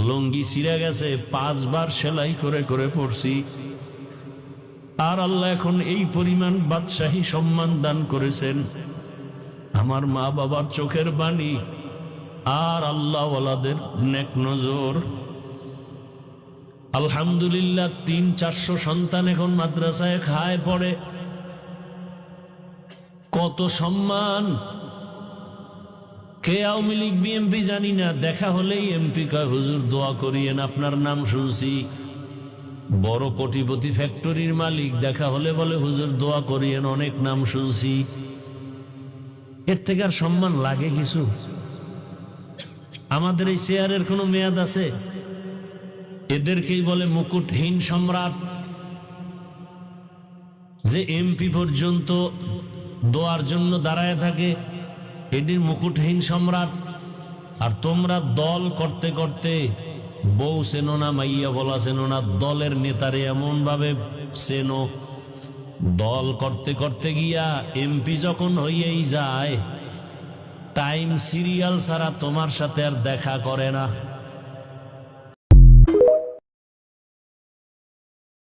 লঙ্গি ছিঁড়ে গেছে, 5 বার সেলাই করে করে পড়ছি। আর আল্লাহ এখন এই পরিমাণ বাদশাহী সম্মান দান করেছেন। আমার মা বাবার চোখের বাণী আর আল্লাহ ওয়ালাদের নেক নজর। আলহামদুলিল্লাহ 300-400 সন্তান এখন মাদ্রাসায় খায় পড়ে। কত সম্মান। কে আওয়ামী লীগ বিএমপি জানি না, দেখা হলেই এমপি কয় হুজুর দোয়া করিয়েন, আপনার নাম শুনছি। বড় কোটিপতি ফ্যাক্টরির মালিক, দেখা হলে বলে হুজুর দোয়া করিয়েন, অনেক নাম শুনছি। এর থেকে আর সম্মান লাগে কিছু? আমাদের এই চেয়ারের কোনো মেয়াদ আছে? এদেরকেই বলে মুকুটহীন সম্রাট, যে এমপি পর্যন্ত দোয়ার জন্য দাঁড়ায় থাকে, এটির মুকুটহীন সম্রাট। আর তোমরা দল করতে করতে বউ চেনো না, মাইয়া বলা চেনো না, দলের নেতারে এমন ভাবে চেনো, দল করতে করতে গিয়া এমপি যখন হইয়েই যায়, টাইম সিরিয়াল ছাড়া তোমার সাথে আর দেখা করে না।